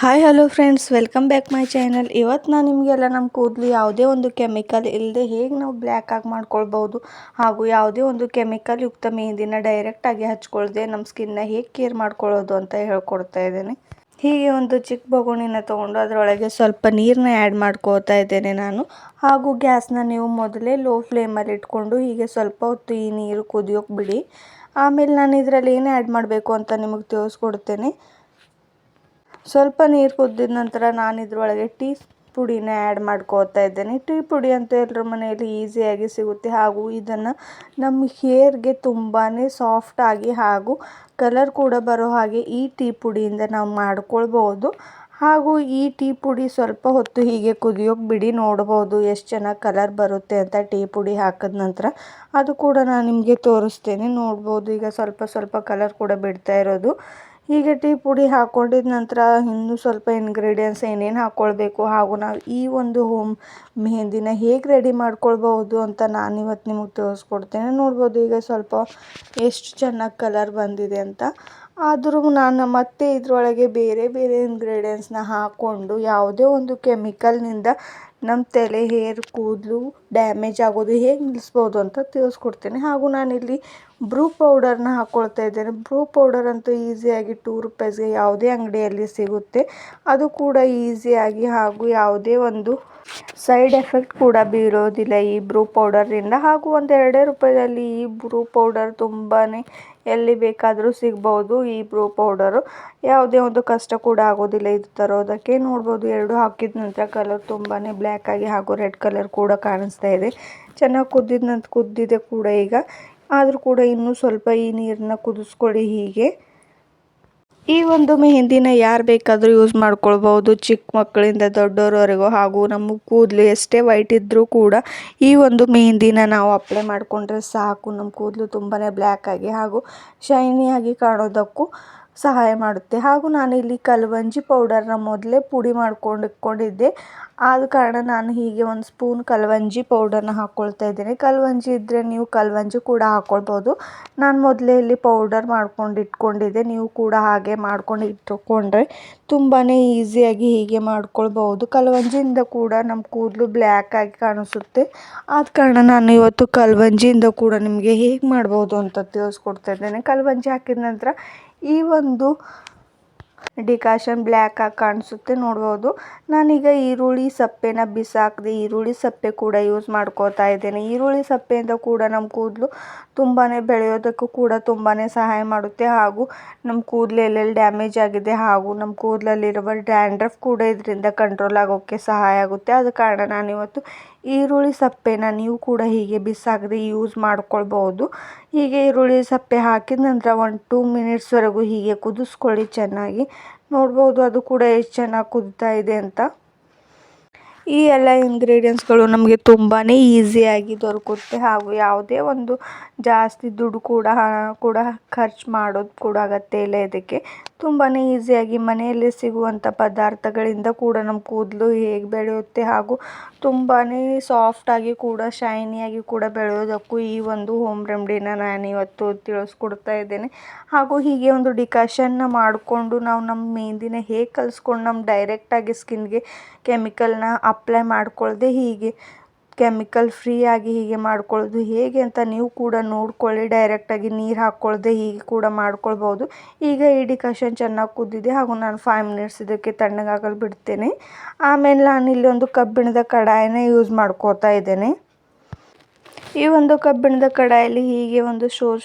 Hi hello friends, welcome back my channel. ಇವತ್ತು ನಾನು ನಿಮಗೆಲ್ಲ ನಮ್ಮ ಕೂದಲು ಯಾವುದೇ ಒಂದು ಕೆಮಿಕಲ್ ಇಲ್ಲದೆ ಹೇಗೆ ನಾವು ಬ್ಲ್ಯಾಕ್ ಆಗಿ ಮಾಡ್ಕೊಳ್ಬೋದು ಹಾಗೂ ಯಾವುದೇ ಒಂದು ಕೆಮಿಕಲ್ ಯುಕ್ತ ಮೆಹಂದಿನ ಡೈರೆಕ್ಟಾಗಿ ಹಚ್ಕೊಳ್ದೆ ನಮ್ಮ ಸ್ಕಿನ್ನ ಹೇಗೆ ಕೇರ್ ಮಾಡ್ಕೊಳ್ಳೋದು ಅಂತ ಹೇಳ್ಕೊಡ್ತಾ ಇದ್ದೇನೆ. ಹೀಗೆ ಒಂದು ಚಿಕ್ಕ ಬಗುಣಿನ ತೊಗೊಂಡು ಅದರೊಳಗೆ ಸ್ವಲ್ಪ ನೀರನ್ನ ಆ್ಯಡ್ ಮಾಡ್ಕೋತಾ ಇದ್ದೇನೆ ನಾನು. ಹಾಗೂ ಗ್ಯಾಸ್ನ ನೀವು ಮೊದಲೇ ಲೋ ಫ್ಲೇಮಲ್ಲಿ ಇಟ್ಕೊಂಡು ಹೀಗೆ ಸ್ವಲ್ಪ ಹೊತ್ತು ಈ ನೀರು ಕುದಿಯೋಕೆ ಬಿಡಿ. ಆಮೇಲೆ ನಾನು ಇದರಲ್ಲಿ ಏನು ಆ್ಯಡ್ ಮಾಡಬೇಕು ಅಂತ ನಿಮಗೆ ತಿಳಿಸ್ಕೊಡ್ತೇನೆ. ಸ್ವಲ್ಪ ನೀರು ಕುದ್ದಿದ ನಂತರ ನಾನು ಇದರೊಳಗೆ ಟೀ ಪುಡಿನ ಆ್ಯಡ್ ಮಾಡ್ಕೋತಾ ಇದ್ದೇನೆ. ಟೀ ಪುಡಿ ಅಂತ ಎಲ್ಲರ ಮನೆಯಲ್ಲಿ ಈಸಿಯಾಗಿ ಸಿಗುತ್ತೆ ಹಾಗೂ ಇದನ್ನು ನಮ್ಮ ಹೇರ್ಗೆ ತುಂಬಾ ಸಾಫ್ಟಾಗಿ ಹಾಗೂ ಕಲರ್ ಕೂಡ ಬರೋ ಹಾಗೆ ಈ ಟೀ ಪುಡಿಯಿಂದ ನಾವು ಮಾಡ್ಕೊಳ್ಬೋದು. ಹಾಗೂ ಈ ಟೀ ಪುಡಿ ಸ್ವಲ್ಪ ಹೊತ್ತು ಹೀಗೆ ಕುದಿಯೋಕೆ ಬಿಡಿ. ನೋಡ್ಬೋದು ಎಷ್ಟು ಚೆನ್ನಾಗಿ ಕಲರ್ ಬರುತ್ತೆ ಅಂತ ಟೀ ಪುಡಿ ಹಾಕಿದ ನಂತರ. ಅದು ಕೂಡ ನಾನು ನಿಮಗೆ ತೋರಿಸ್ತೇನೆ. ನೋಡ್ಬೋದು ಈಗ ಸ್ವಲ್ಪ ಸ್ವಲ್ಪ ಕಲರ್ ಕೂಡ ಬಿಡ್ತಾ ಇರೋದು. ಹೀಗೆ ಟೀ ಪುಡಿ ಹಾಕ್ಕೊಂಡಿದ ನಂತರ ಇನ್ನೂ ಸ್ವಲ್ಪ ಇಂಗ್ರೀಡಿಯೆಂಟ್ಸ್ ಏನೇನು ಹಾಕ್ಕೊಳ್ಬೇಕು ಹಾಗೂ ನಾವು ಈ ಒಂದು ಮೆಹಂದಿನ ಹೇಗೆ ರೆಡಿ ಮಾಡ್ಕೊಳ್ಬೋದು ಅಂತ ನಾನು ಇವತ್ತು ನಿಮಗೆ ತೋರಿಸ್ಕೊಡ್ತೇನೆ. ನೋಡ್ಬೋದು ಈಗ ಸ್ವಲ್ಪ ಎಷ್ಟು ಚೆನ್ನಾಗಿ ಕಲರ್ ಬಂದಿದೆ ಅಂತ. ಆದರೂ ನಾನು ಮತ್ತೆ ಇದರೊಳಗೆ ಬೇರೆ ಬೇರೆ ಇಂಗ್ರೀಡಿಯೆಂಟ್ಸ್ನ ಹಾಕ್ಕೊಂಡು ಯಾವುದೇ ಒಂದು ಕೆಮಿಕಲ್ನಿಂದ ನಮ್ಮ ತಲೆ ಹೇರ್ ಕೂದಲು ಡ್ಯಾಮೇಜ್ ಆಗೋದು ಹೇಗೆ ನಿಲ್ಲಿಸ್ಬೋದು ಅಂತ ತಿಳಿಸ್ಕೊಡ್ತೇನೆ. ಹಾಗೂ ನಾನಿಲ್ಲಿ ಬ್ರೂ ಪೌಡರ್ನ ಹಾಕ್ಕೊಳ್ತಾ ಇದ್ದೇನೆ. ಬ್ರೂ ಪೌಡರ್ ಅಂತೂ ಈಸಿಯಾಗಿ 2 ರೂಪಾಯಿಗೆ ಯಾವುದೇ ಅಂಗಡಿಯಲ್ಲಿ ಸಿಗುತ್ತೆ. ಅದು ಕೂಡ ಈಸಿಯಾಗಿ ಹಾಗೂ ಯಾವುದೇ ಒಂದು ಸೈಡ್ ಎಫೆಕ್ಟ್ ಕೂಡ ಬೀರೋದಿಲ್ಲ ಈ ಬ್ರೂ ಪೌಡರಿಂದ. ಹಾಗೂ ಒಂದು 2 ರೂಪಾಯಿದಲ್ಲಿ ಈ ಬ್ರೂ ಪೌಡರ್ ತುಂಬಾ ಎಲ್ಲಿ ಬೇಕಾದರೂ ಸಿಗ್ಬೋದು. ಈ ಬ್ರೂ ಪೌಡರು ಯಾವುದೇ ಒಂದು ಕಷ್ಟ ಕೂಡ ಆಗೋದಿಲ್ಲ ಇದು ತರೋದಕ್ಕೆ. ನೋಡ್ಬೋದು 2 ಹಾಕಿದ ನಂತರ ಕಲರ್ ತುಂಬಾ ಬ್ಲ್ಯಾಕ್ ಆಗಿ ಹಾಗೂ ರೆಡ್ ಕಲರ್ ಕೂಡ ಕಾಣಿಸ್ತಾ ಇದೆ. ಚೆನ್ನಾಗಿ ಕುದ್ದಿದೆ ಕೂಡ ಈಗ. ಆದರೂ ಕೂಡ ಇನ್ನೂ ಸ್ವಲ್ಪ ಈ ನೀರನ್ನ ಕುದಿಸ್ಕೊಳ್ಳಿ. ಹೀಗೆ ಈ ಒಂದು ಮೆಹಂದಿನ ಯಾರು ಬೇಕಾದರೂ ಯೂಸ್ ಮಾಡ್ಕೊಳ್ಬೋದು, ಚಿಕ್ಕ ಮಕ್ಕಳಿಂದ ದೊಡ್ಡೋರವರೆಗೂ. ಹಾಗೂ ನಮ್ಮ ಕೂದಲು ಎಷ್ಟೇ ವೈಟ್ ಇದ್ದರೂ ಕೂಡ ಈ ಒಂದು ಮೆಹಂದಿನ ನಾವು ಅಪ್ಲೈ ಮಾಡಿಕೊಂಡ್ರೆ ಸಾಕು, ನಮ್ಮ ಕೂದಲು ತುಂಬಾ ಬ್ಲ್ಯಾಕ್ ಆಗಿ ಹಾಗೂ ಶೈನಿಯಾಗಿ ಕಾಣೋದಕ್ಕೂ ಸಹಾಯ ಮಾಡುತ್ತೆ. ಹಾಗೂ ನಾನಿಲ್ಲಿ ಕಲ್ವಂಜಿ ಪೌಡರ್ನ ಮೊದಲೇ ಪುಡಿ ಮಾಡ್ಕೊಂಡು ಇಟ್ಕೊಂಡಿದ್ದೆ. ಆದ ಕಾರಣ ನಾನು ಹೀಗೆ 1 ಸ್ಪೂನ್ ಕಲ್ವಂಜಿ ಪೌಡರ್ನ ಹಾಕ್ಕೊಳ್ತಾ ಇದ್ದೇನೆ. ಕಲ್ವಂಜಿ ಇದ್ದರೆ ನೀವು ಕಲ್ವಂಜಿ ಕೂಡ ಹಾಕ್ಕೊಳ್ಬೋದು. ನಾನು ಮೊದಲೇ ಇಲ್ಲಿ ಪೌಡರ್ ಮಾಡ್ಕೊಂಡು ಇಟ್ಕೊಂಡಿದ್ದೆ. ನೀವು ಕೂಡ ಹಾಗೆ ಮಾಡ್ಕೊಂಡು ಇಟ್ಕೊಂಡ್ರೆ ತುಂಬಾ ಈಸಿಯಾಗಿ ಹೀಗೆ ಮಾಡ್ಕೊಳ್ಬೋದು. ಕಲ್ವಂಜಿಯಿಂದ ಕೂಡ ನಮ್ಮ ಕೂದಲು ಬ್ಲ್ಯಾಕ್ ಆಗಿ ಕಾಣಿಸುತ್ತೆ. ಆದ ಕಾರಣ ನಾನು ಇವತ್ತು ಕಲ್ವಂಜಿಯಿಂದ ಕೂಡ ನಿಮಗೆ ಹೇಗೆ ಮಾಡ್ಬೋದು ಅಂತ ತಿಳಿಸ್ಕೊಡ್ತಾ ಇದ್ದೇನೆ. ಕಲ್ವಂಜಿ ಹಾಕಿದ ನಂತರ ಈ ಒಂದು ಡಿಕಾಷನ್ ಬ್ಲ್ಯಾಕ್ ಆಗಿ ಕಾಣಿಸುತ್ತೆ. ನೋಡ್ಬೋದು ನಾನೀಗ ಈರುಳ್ಳಿ ಸಪ್ಪೆನ ಬಿಸಾಕದೆ ಈರುಳ್ಳಿ ಸಪ್ಪೆ ಕೂಡ ಯೂಸ್ ಮಾಡ್ಕೋತಾ ಇದ್ದೇನೆ. ಈರುಳ್ಳಿ ಸಪ್ಪೆಯಿಂದ ಕೂಡ ನಮ್ಮ ಕೂದಲು ತುಂಬಾ ಬೆಳೆಯೋದಕ್ಕೂ ಕೂಡ ತುಂಬಾ ಸಹಾಯ ಮಾಡುತ್ತೆ. ಹಾಗೂ ನಮ್ಮ ಕೂದಲು ಎಲ್ಲೆಲ್ಲಿ ಡ್ಯಾಮೇಜ್ ಆಗಿದೆ ಹಾಗೂ ನಮ್ಮ ಕೂದಲಲ್ಲಿರುವ ಡ್ಯಾಂಡ್ರಫ್ ಕೂಡ ಇದರಿಂದ ಕಂಟ್ರೋಲ್ ಆಗೋಕ್ಕೆ ಸಹಾಯ ಆಗುತ್ತೆ. ಆದ ಕಾರಣ ನಾನಿವತ್ತು ಈರುಳ್ಳಿ ಸಪ್ಪೆನ ನೀವು ಕೂಡ ಹೀಗೆ ಬಿಸಾಕದೆ ಯೂಸ್ ಮಾಡ್ಕೊಳ್ಬೋದು. ಹೀಗೆ ಈರುಳ್ಳಿ ಸಪ್ಪೆ ಹಾಕಿದ ನಂತರ 1-2 ಮಿನಿಟ್ಸ್ವರೆಗೂ ಹೀಗೆ ಕುದಿಸ್ಕೊಳ್ಳಿ ಚೆನ್ನಾಗಿ. ನೋಡ್ಬೋದು ಅದು ಕೂಡ ಎಷ್ಟು ಚೆನ್ನಾಗಿ ಕುದೀತಾ ಇದೆ ಅಂತ. ಈ ಎಲ್ಲ ಇಂಗ್ರೀಡಿಯೆಂಟ್ಸ್ಗಳು ನಮಗೆ ತುಂಬಾ ಈಸಿಯಾಗಿ ದೊರಕುತ್ತೆ ಹಾಗೂ ಯಾವುದೇ ಒಂದು ಜಾಸ್ತಿ ದುಡ್ಡು ಕೂಡ ಖರ್ಚು ಮಾಡೋದು ಕೂಡ ಅಗತ್ಯ ಇಲ್ಲ. ಇದಕ್ಕೆ ತುಂಬಾ ಈಸಿಯಾಗಿ ಮನೆಯಲ್ಲಿ ಸಿಗುವಂಥ ಪದಾರ್ಥಗಳಿಂದ ಕೂಡ ನಮ್ಮ ಕೂದಲು ಹೇಗೆ ಬೆಳೆಯುತ್ತೆ ಹಾಗೂ ತುಂಬಾ ಸಾಫ್ಟಾಗಿ ಕೂಡ ಶೈನಿಯಾಗಿ ಕೂಡ ಬೆಳೆಯೋದಕ್ಕೂ ಈ ಒಂದು ಹೋಮ್ ರೆಮಿಡಿನ ನಾನು ಇವತ್ತು ತಿಳಿಸ್ಕೊಡ್ತಾ ಇದ್ದೇನೆ. ಹಾಗೂ ಹೀಗೆ ಒಂದು ಡಿಕಾಷನ್ನ ಮಾಡಿಕೊಂಡು ನಾವು ನಮ್ಮ ಮೆಹಂದಿನ ಹೇಗೆ ಕಲಿಸ್ಕೊಂಡು ನಮ್ಮ ಡೈರೆಕ್ಟಾಗಿ ಸ್ಕಿನ್ಗೆ ಕೆಮಿಕಲ್ನ ಅಪ್ಲೈ ಮಾಡ್ಕೊಳ್ದೆ ಹೀಗೆ ಕೆಮಿಕಲ್ ಫ್ರೀ ಆಗಿ ಹೀಗೆ ಮಾಡ್ಕೊಳ್ಳೋದು ಹೇಗೆ ಅಂತ ನೀವು ಕೂಡ ನೋಡ್ಕೊಳ್ಳಿ. ಡೈರೆಕ್ಟಾಗಿ ನೀರು ಹಾಕ್ಕೊಳ್ದೆ ಹೀಗೆ ಕೂಡ ಮಾಡ್ಕೊಳ್ಬೋದು. ಈಗ ಈ ಡಿಕಾಷನ್ ಚೆನ್ನಾಗಿ ಕುದ್ದಿದೆ ಹಾಗೂ ನಾನು 5 ಮಿನಿಟ್ಸ್ ಇದಕ್ಕೆ ತಣ್ಣಗಾಗಲು ಬಿಡ್ತೇನೆ. ಆಮೇಲೆ ನಾನು ಇಲ್ಲಿ ಒಂದು ಕಬ್ಬಿಣದ ಕಡಾಯಿನ ಯೂಸ್ ಮಾಡ್ಕೋತಾ ಇದ್ದೇನೆ. ಈ ಒಂದು ಕಬ್ಬಿಣದ ಕಡಾಯಲ್ಲಿ ಹೀಗೆ ಒಂದು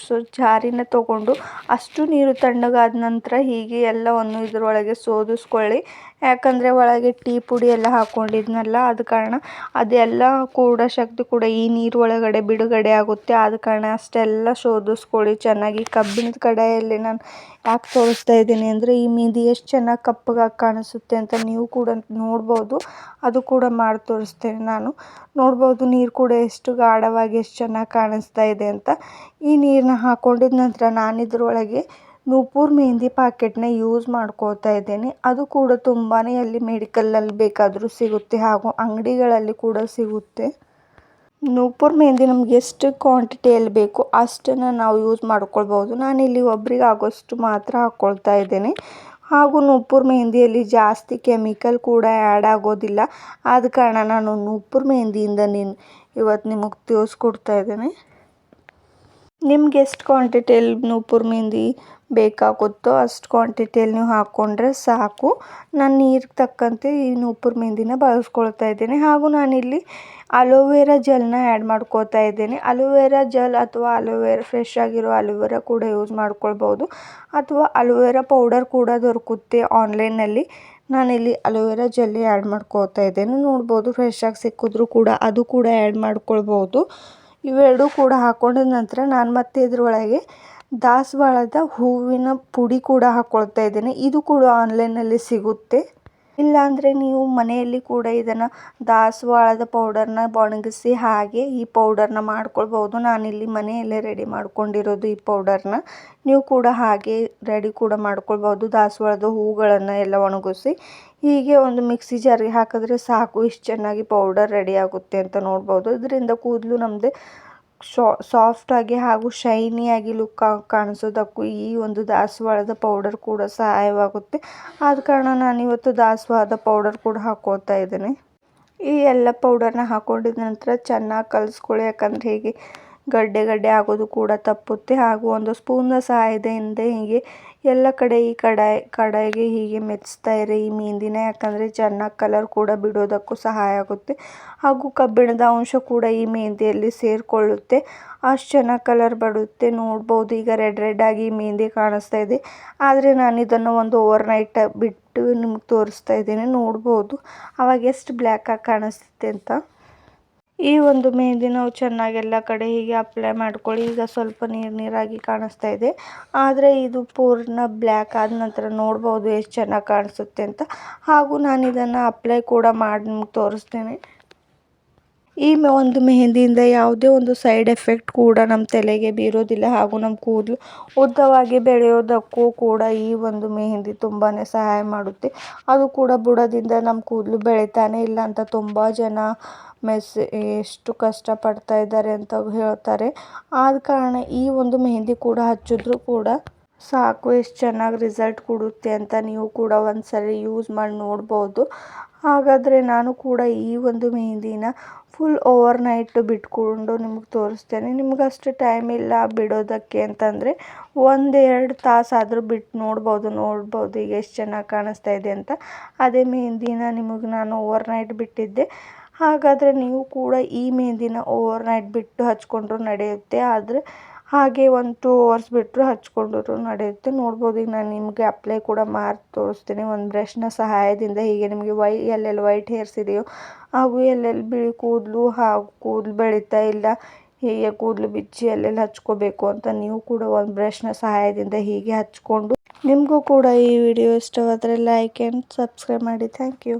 ಜಾರಿನ ತೊಗೊಂಡು ಅಷ್ಟು ನೀರು ತಣ್ಣಗಾದ ನಂತರ ಹೀಗೆ ಎಲ್ಲವನ್ನು ಇದರೊಳಗೆ ಸೋದಿಸ್ಕೊಳ್ಳಿ. ಯಾಕಂದರೆ ಒಳಗೆ ಟೀ ಪುಡಿ ಎಲ್ಲ ಹಾಕ್ಕೊಂಡಿದ್ನಲ್ಲ, ಆದ ಕಾರಣ ಅದೆಲ್ಲ ಕೂಡ ಶಕ್ತಿ ಕೂಡ ಈ ನೀರು ಒಳಗಡೆ ಬಿಡುಗಡೆ ಆಗುತ್ತೆ. ಆದ ಕಾರಣ ಅಷ್ಟೆಲ್ಲ ಶೋಧಿಸ್ಕೊಳ್ಳಿ ಚೆನ್ನಾಗಿ. ಕಬ್ಬಿಣದ ಕಡಾಯಲ್ಲಿ ನಾನು ಯಾಕೆ ತೋರಿಸ್ತಾ ಇದ್ದೀನಿ ಅಂದರೆ ಈ ಮೆಹಂದಿ ಎಷ್ಟು ಚೆನ್ನಾಗಿ ಕಪ್ಪಗಾಗಿ ಕಾಣಿಸುತ್ತೆ ಅಂತ ನೀವು ಕೂಡ ನೋಡ್ಬೋದು. ಅದು ಕೂಡ ಮಾಡಿ ತೋರಿಸ್ತೇನೆ ನಾನು. ನೋಡ್ಬೋದು ನೀರು ಕೂಡ ಎಷ್ಟು ಗಾಢವಾಗಿ ಎಷ್ಟು ಚೆನ್ನಾಗಿ ಕಾಣಿಸ್ತಾ ಇದೆ ಅಂತ. ಈ ನೀರನ್ನ ಹಾಕ್ಕೊಂಡಿದ ನಂತರ ನಾನು ಇದರೊಳಗೆ ನೂಪುರ್ ಮೆಹಂದಿ ಪ್ಯಾಕೆಟ್ನ ಯೂಸ್ ಮಾಡ್ಕೋತಾ ಇದ್ದೇನೆ. ಅದು ಕೂಡ ತುಂಬಾ ಎಲ್ಲಿ ಮೆಡಿಕಲಲ್ಲಿ ಬೇಕಾದರೂ ಸಿಗುತ್ತೆ ಹಾಗೂ ಅಂಗಡಿಗಳಲ್ಲಿ ಕೂಡ ಸಿಗುತ್ತೆ. ನೂಪುರ್ ಮೆಹಂದಿ ನಮ್ಗೆ ಎಷ್ಟು ಕ್ವಾಂಟಿಟಿಯಲ್ಲಿ ಬೇಕು ಅಷ್ಟನ್ನು ನಾವು ಯೂಸ್ ಮಾಡ್ಕೊಳ್ಬೋದು. ನಾನಿಲ್ಲಿ ಒಬ್ರಿಗೆ ಆಗೋಷ್ಟು ಮಾತ್ರ ಹಾಕ್ಕೊಳ್ತಾ ಇದ್ದೇನೆ. ಹಾಗೂ ನೂಪುರ್ ಮೆಹಂದಿಯಲ್ಲಿ ಜಾಸ್ತಿ ಕೆಮಿಕಲ್ ಕೂಡ ಆ್ಯಡ್ ಆಗೋದಿಲ್ಲ. ಆದ ಕಾರಣ ನಾನು ನೂಪುರ್ ಮೆಹಂದಿಯಿಂದ ಇವತ್ತು ನಿಮಗೆ ತೋರಿಸ್ಕೊಡ್ತಾ ಇದ್ದೇನೆ. ನಿಮ್ಗೆ ಎಷ್ಟು ಕ್ವಾಂಟಿಟಿಯಲ್ಲಿ ನೂಪುರ್ ಮೆಹಂದಿ ಬೇಕಾಗುತ್ತೋ ಅಷ್ಟು ಕ್ವಾಂಟಿಟಿಯಲ್ಲಿ ನೀವು ಹಾಕ್ಕೊಂಡ್ರೆ ಸಾಕು. ನಾನು ನೀರಿಗೆ ತಕ್ಕಂತೆ ಈ ನೂಪುರ್ ಮೆಹಂದಿನ ಬಳಸ್ಕೊಳ್ತಾ ಇದ್ದೇನೆ. ಹಾಗೂ ನಾನಿಲ್ಲಿ ಅಲೋವೆರಾ ಜೆಲ್ನ ಆ್ಯಡ್ ಮಾಡ್ಕೋತಾ ಇದ್ದೇನೆ. ಅಲೋವೆರಾ ಜೆಲ್ ಅಥವಾ ಫ್ರೆಶ್ ಆಗಿರೋ ಅಲೋವೆರಾ ಕೂಡ ಯೂಸ್ ಮಾಡ್ಕೊಳ್ಬೋದು, ಅಥವಾ ಅಲೋವೆರಾ ಪೌಡರ್ ಕೂಡ ದೊರಕುತ್ತೆ ಆನ್ಲೈನಲ್ಲಿ. ನಾನಿಲ್ಲಿ ಅಲೋವೆರಾ ಜೆಲ್ ಆ್ಯಡ್ ಮಾಡ್ಕೋತಾ ಇದ್ದೇನೆ. ನೋಡ್ಬೋದು, ಫ್ರೆಶ್ ಆಗಿ ಸಿಕ್ಕಿದ್ರೂ ಕೂಡ ಅದು ಕೂಡ ಆ್ಯಡ್ ಮಾಡ್ಕೊಳ್ಬೋದು. ಇವೆರಡೂ ಕೂಡ ಹಾಕ್ಕೊಂಡಿದ ನಂತರ ನಾನು ಮತ್ತೆ ಇದರೊಳಗೆ ದಾಸವಾಳದ ಹೂವಿನ ಪುಡಿ ಕೂಡ ಹಾಕ್ಕೊಳ್ತಾ ಇದ್ದೇನೆ. ಇದು ಕೂಡ ಆನ್ಲೈನಲ್ಲಿ ಸಿಗುತ್ತೆ. ಇಲ್ಲಾಂದರೆ ನೀವು ಮನೆಯಲ್ಲಿ ಕೂಡ ಇದನ್ನು ದಾಸವಾಳದ ಪೌಡರ್ನ ಒಣಗಿಸಿ ಹಾಗೆ ಈ ಪೌಡರ್ನ ಮಾಡ್ಕೊಳ್ಬೋದು. ನಾನಿಲ್ಲಿ ಮನೆಯಲ್ಲೇ ರೆಡಿ ಮಾಡ್ಕೊಂಡಿರೋದು ಈ ಪೌಡರ್ನ. ನೀವು ಕೂಡ ಹಾಗೆ ರೆಡಿ ಕೂಡ ಮಾಡ್ಕೊಳ್ಬೋದು. ದಾಸವಾಳದ ಹೂಗಳನ್ನು ಎಲ್ಲ ಒಣಗಿಸಿ ಹೀಗೆ ಒಂದು ಮಿಕ್ಸಿ ಜಾರಿಗೆ ಹಾಕಿದ್ರೆ ಸಾಕು, ಇಷ್ಟು ಚೆನ್ನಾಗಿ ಪೌಡರ್ ರೆಡಿ ಆಗುತ್ತೆ ಅಂತ ನೋಡ್ಬೋದು. ಇದರಿಂದ ಕೂದಲು ನಮ್ಮದು ಸಾಫ್ಟಾಗಿ ಹಾಗೂ ಶೈನಿಯಾಗಿ ಲುಕ್ ಕಾಣಿಸೋದಕ್ಕೂ ಈ ಒಂದು ದಾಸವಾಳದ ಪೌಡರ್ ಕೂಡ ಸಹಾಯವಾಗುತ್ತೆ. ಆದ ಕಾರಣ ನಾನಿವತ್ತು ದಾಸವಾಳದ ಪೌಡರ್ ಕೂಡ ಹಾಕ್ಕೊಳ್ತಾ ಇದ್ದೇನೆ. ಈ ಎಲ್ಲ ಪೌಡರ್ನ ಹಾಕ್ಕೊಂಡಿದ ನಂತರ ಚೆನ್ನಾಗಿ ಕಲಿಸ್ಕೊಳ್ಳಿ. ಯಾಕಂದರೆ ಹೀಗೆ ಗಡ್ಡೆ ಆಗೋದು ಕೂಡ ತಪ್ಪುತ್ತೆ. ಹಾಗೂ ಒಂದು ಸ್ಪೂನ್ನ ಸಹಾಯದಿಂದ ಹೀಗೆ ಎಲ್ಲ ಕಡೆ ಈ ಕಡೆಗೆ ಹೀಗೆ ಮೆತ್ತಿಸ್ತಾ ಇರಿ ಈ ಮೆಹಂದಿನ. ಯಾಕಂದರೆ ಚೆನ್ನಾಗಿ ಕಲರ್ ಕೂಡ ಬಿಡೋದಕ್ಕೂ ಸಹಾಯ ಆಗುತ್ತೆ. ಹಾಗೂ ಕಬ್ಬಿಣದ ಅಂಶ ಕೂಡ ಈ ಮೆಹಂದಿಯಲ್ಲಿ ಸೇರಿಕೊಳ್ಳುತ್ತೆ, ಅಷ್ಟು ಚೆನ್ನಾಗಿ ಕಲರ್ ಬರುತ್ತೆ. ನೋಡ್ಬೋದು, ಈಗ ರೆಡ್ ಆಗಿ ಮೆಹಂದಿ ಕಾಣಿಸ್ತಾ ಇದೆ. ಆದರೆ ನಾನು ಇದನ್ನು ಒಂದು ಓವರ್ನೈಟ್ ಬಿಟ್ಟು ನಿಮ್ಗೆ ತೋರಿಸ್ತಾ ಇದ್ದೀನಿ. ನೋಡ್ಬೋದು ಅವಾಗ ಎಷ್ಟು ಬ್ಲ್ಯಾಕಾಗಿ ಕಾಣಿಸುತ್ತೆ ಅಂತ. ಈ ಒಂದು ಮೆಹಂದಿ ನಾವು ಚೆನ್ನಾಗಿ ಎಲ್ಲ ಕಡೆ ಹೀಗೆ ಅಪ್ಲೈ ಮಾಡ್ಕೊಳ್ಳಿ. ಈಗ ಸ್ವಲ್ಪ ನೀರಾಗಿ ಕಾಣಿಸ್ತಾ ಇದೆ, ಆದರೆ ಇದು ಪೂರ್ಣ ಬ್ಲ್ಯಾಕ್ ಆದ ನಂತರ ನೋಡ್ಬೋದು ಎಷ್ಟು ಚೆನ್ನಾಗಿ ಕಾಣಿಸುತ್ತೆ ಅಂತ. ಹಾಗೂ ನಾನು ಇದನ್ನು ಅಪ್ಲೈ ಕೂಡ ಮಾಡಿ ನಿಮ್ಗೆ ತೋರಿಸ್ತೇನೆ. ಈ ಒಂದು ಮೆಹಂದಿಯಿಂದ ಯಾವುದೇ ಒಂದು ಸೈಡ್ ಎಫೆಕ್ಟ್ ಕೂಡ ನಮ್ಮ ತಲೆಗೆ ಬೀರೋದಿಲ್ಲ. ಹಾಗೂ ನಮ್ಮ ಕೂದಲು ಉದ್ದವಾಗಿ ಬೆಳೆಯೋದಕ್ಕೂ ಕೂಡ ಈ ಒಂದು ಮೆಹಂದಿ ತುಂಬಾ ಸಹಾಯ ಮಾಡುತ್ತೆ. ಅದು ಕೂಡ ಬುಡದಿಂದ ನಮ್ಮ ಕೂದಲು ಬೆಳಿತಾನೆ ಇಲ್ಲ ಅಂತ ತುಂಬ ಜನ ಎಷ್ಟು ಕಷ್ಟಪಡ್ತಾ ಇದ್ದಾರೆ ಅಂತ ಹೇಳ್ತಾರೆ. ಆದ ಕಾರಣ ಈ ಒಂದು ಮೆಹಂದಿ ಕೂಡ ಹಚ್ಚಿದ್ರು ಕೂಡ ಸಾಕು, ಎಷ್ಟು ಚೆನ್ನಾಗಿ ರಿಸಲ್ಟ್ ಕೊಡುತ್ತೆ ಅಂತ ನೀವು ಕೂಡ ಒಂದ್ಸರಿ ಯೂಸ್ ಮಾಡಿ ನೋಡ್ಬೋದು. ಹಾಗಾದರೆ ನಾನು ಕೂಡ ಈ ಒಂದು ಮೆಹಂದಿನ ಫುಲ್ ಓವರ್ನೈಟ್ ಬಿಟ್ಕೊಂಡು ನಿಮಗೆ ತೋರಿಸ್ತೇನೆ. ನಿಮ್ಗೆ ಅಷ್ಟು ಟೈಮ್ ಇಲ್ಲ ಬಿಡೋದಕ್ಕೆ ಅಂತಂದರೆ 1-2 ತಾಸಾದರೂ ಬಿಟ್ಟು ನೋಡ್ಬೋದು ಈಗ ಎಷ್ಟು ಚೆನ್ನಾಗಿ ಕಾಣಿಸ್ತಾ ಇದೆ ಅಂತ. ಅದೇ ಮೆಹಂದಿನ ನಿಮಗೆ ನಾನು ಓವರ್ನೈಟ್ ಬಿಟ್ಟಿದ್ದೆ. ಹಾಗಾದರೆ ನೀವು ಕೂಡ ಈ ಮೆಹಂದಿನ ಓವರ್ನೈಟ್ ಬಿಟ್ಟು ಹಚ್ಕೊಂಡ್ರೂ ನಡೆಯುತ್ತೆ. ಆದರೆ ಹಾಗೆ 1-2 ಅವರ್ಸ್ ಬಿಟ್ಟರು ಹಚ್ಕೊಂಡ್ರೂ ನಡೆಯುತ್ತೆ. ನೋಡ್ಬೋದು, ಈಗ ನಾನು ನಿಮಗೆ ಅಪ್ಲೈ ಕೂಡ ಮಾಡಿ ತೋರಿಸ್ತೀನಿ ಒಂದು ಬ್ರಷ್ನ ಸಹಾಯದಿಂದ. ಹೀಗೆ ನಿಮಗೆ ಎಲ್ಲೆಲ್ಲಿ ವೈಟ್ ಹೇರ್ಸ್ ಇದೆಯೋ ಹಾಗೂ ಎಲ್ಲೆಲ್ಲಿ ಬಿಳಿ ಕೂದಲು ಹಾಗೂ ಕೂದಲು ಬೆಳೀತಾ ಇಲ್ಲ, ಹೀಗೆ ಕೂದಲು ಬಿಚ್ಚಿ ಎಲ್ಲೆಲ್ಲಿ ಹಚ್ಕೋಬೇಕು ಅಂತ ನೀವು ಕೂಡ ಒಂದು ಬ್ರಷ್ನ ಸಹಾಯದಿಂದ ಹೀಗೆ ಹಚ್ಕೊಂಡು. ನಿಮಗೂ ಕೂಡ ಈ ವಿಡಿಯೋ ಇಷ್ಟವಾದರೆ ಲೈಕ್ ಆ್ಯಂಡ್ ಸಬ್ಸ್ಕ್ರೈಬ್ ಮಾಡಿ. Thank you.